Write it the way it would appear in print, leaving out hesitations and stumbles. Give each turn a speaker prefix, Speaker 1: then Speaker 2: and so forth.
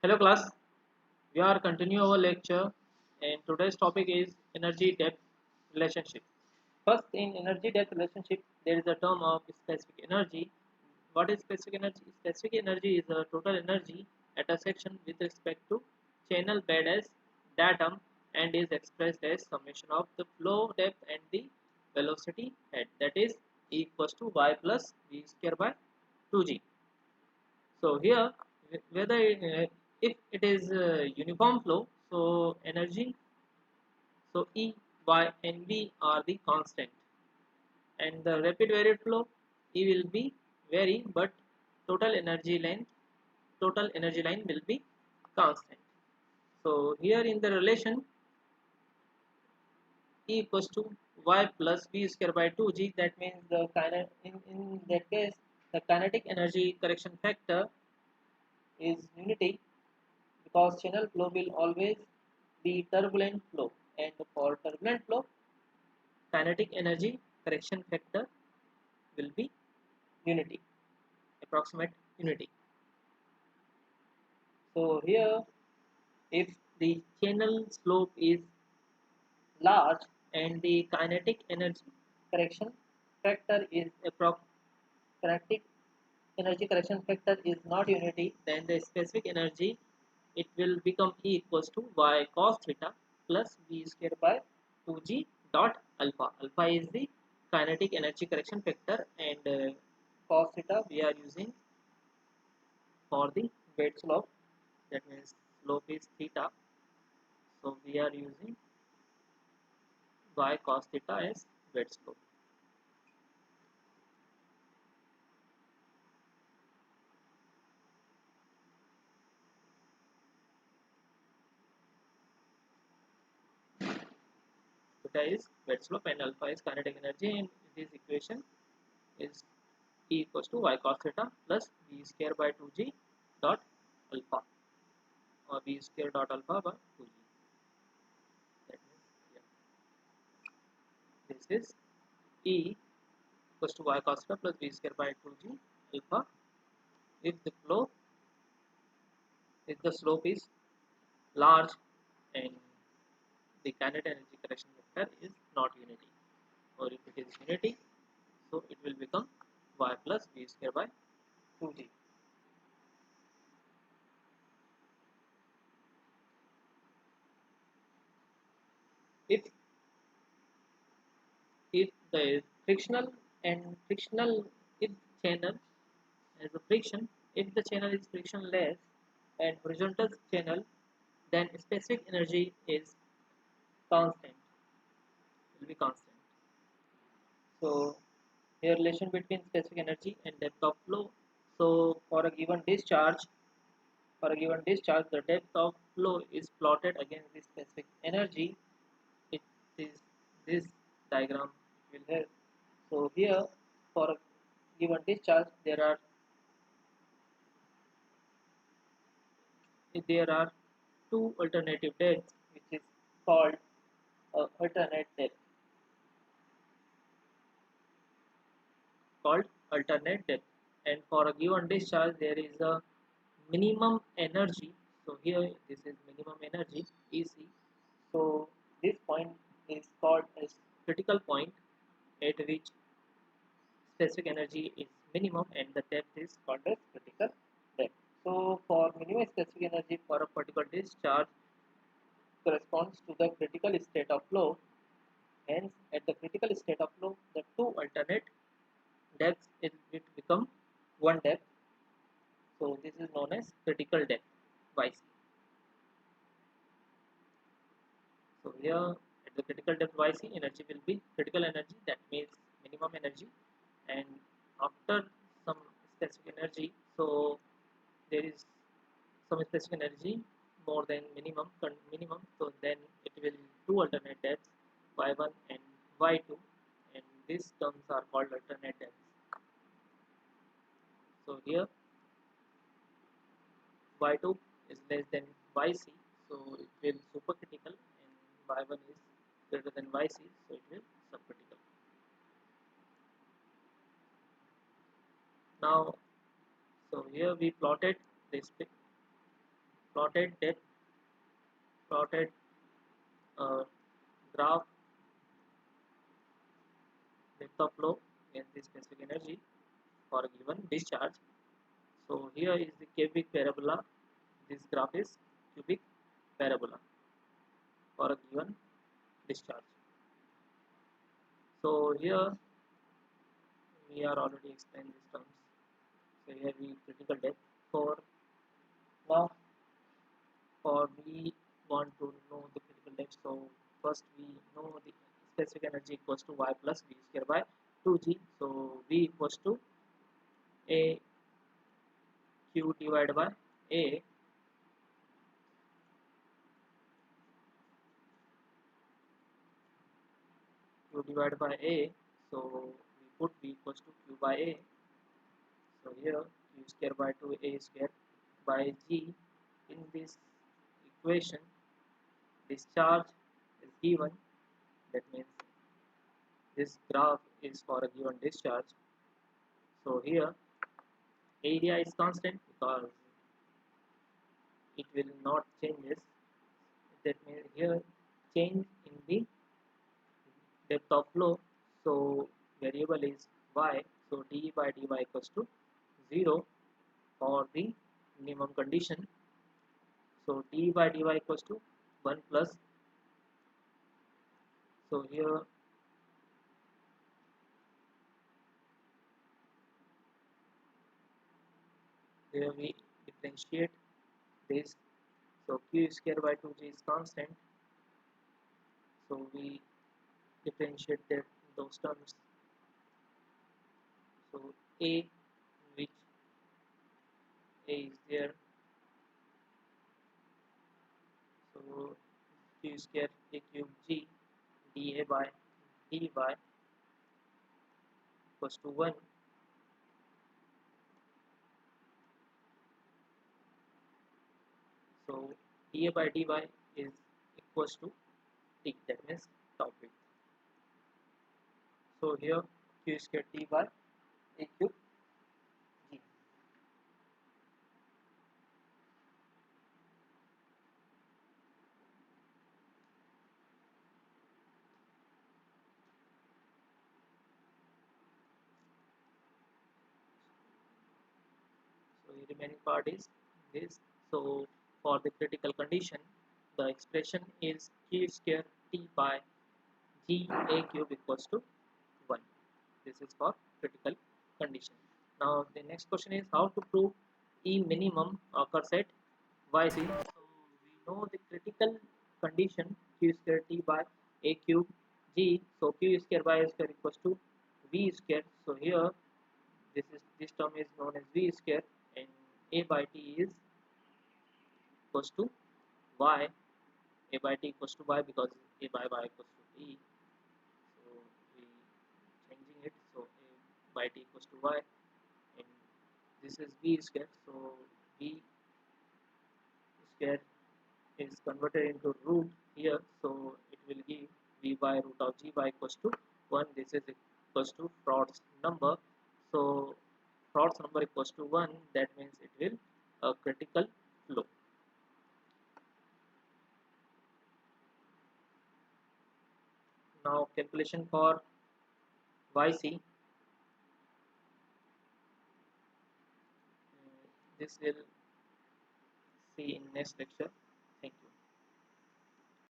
Speaker 1: Hello class, we are continuing our lecture and today's topic is energy depth relationship. First, in energy depth relationship, there is a term of specific energy. What is specific energy? Specific energy is a total energy at a section with respect to channel bed as datum and is expressed as summation of the flow depth and the velocity head, that is E equals to y plus v square by 2g. So here, whether if it is uniform flow, so energy, so E, Y, and V are the constant, and the rapid varied flow, E will be vary, but total energy line, total energy line will be constant. So here in the relation E equals to Y plus V square by 2G, that means the in that case the kinetic energy correction factor is unity because channel flow will always be turbulent flow, and for turbulent flow kinetic energy correction factor will be unity, approximate unity. So here, if the channel slope is large and the kinetic energy correction factor is kinetic energy correction factor is not unity, then the specific energy, it will become E equals to y cos theta plus v square by 2g dot alpha. Alpha is the kinetic energy correction factor, and cos theta we are using for the bed slope, that means slope is theta, so we are using y cos theta as bed slope. Theta is bed slope and alpha is kinetic energy, and this equation is E equals to y cos theta plus v square by 2g dot alpha, or v square dot alpha by 2g. That means, yeah, this is E equals to y cos theta plus v square by 2g alpha if the flow, if the slope is large and the kinetic energy correction vector is not unity, or if it is unity, so it will become y plus v square by 2g. If the frictional and frictional, if channel as a friction, if the channel is frictionless and horizontal channel, then specific energy is constant, will be constant. So here relation between specific energy and depth of flow. So for a given discharge, the depth of flow is plotted against the specific energy. It is this diagram will help. So here for a given discharge, there are two alternative depths, which is called alternate depth, called alternate depth. And for a given discharge, there is a minimum energy. So here this is minimum energy EC. So this point is called as critical point, at which specific energy is minimum and the depth is called as critical depth. So for minimum specific energy for a particular discharge corresponds to the critical state of flow. Hence, at the critical state of flow, the two alternate depths it become one depth. So this is known as critical depth YC. So here at the critical depth YC, energy will be critical energy, that means minimum energy, and after some specific energy, so there is some specific energy more than minimum, so then it will two alternate depths y1 and y2, and these terms are called alternate depths. So here y2 is less than yc, so it will supercritical, and y1 is greater than yc, so it will subcritical. Now, so here we plotted this plotted depth, plotted uh, graph depth of flow in the specific energy for a given discharge. So here is the cubic parabola. This graph is cubic parabola for a given discharge. So here we are already explained these terms. So here we critical depth for now. For we want to know the critical depth. So first we know the specific energy equals to y plus v square by 2g. So v equals to a q divided by a q divided by a. So we put v equals to q by a. So here q square by 2 a square by g. In this equation discharge is given, that means this graph is for a given discharge. So here area is constant because it will not changes. That means here change in the depth of flow. So variable is y. So d by dy equals to 0 for the minimum condition. So d by dy equals to 1 plus. So here we differentiate this. So q square by 2g is constant. So we differentiate that those terms. So a, which a is there. So q square a cube g dA by dy equals to 1. So dA by dy is equals to t, that means top width. So here q square t by a cube g. So the remaining part is this. So for the critical condition, the expression is q square t by g a cube equals to 1. This is for critical condition. Now the next question is how to prove E minimum occurs at Yc. So we know the critical condition q square t by a cube g. So q square by a square equals to v square. So here this term is known as v square, and a by t is equals to y. A by t equals to y because a by y equals to e. So we changing it. So a by t equals to y, and this is v square. So v square is converted into root here. So it will give v by root of g by equals to 1. This is equals to Frod's number. So Frod's number equals to 1. That means it will a critical flow. Now calculation for Yc. This will see in next lecture.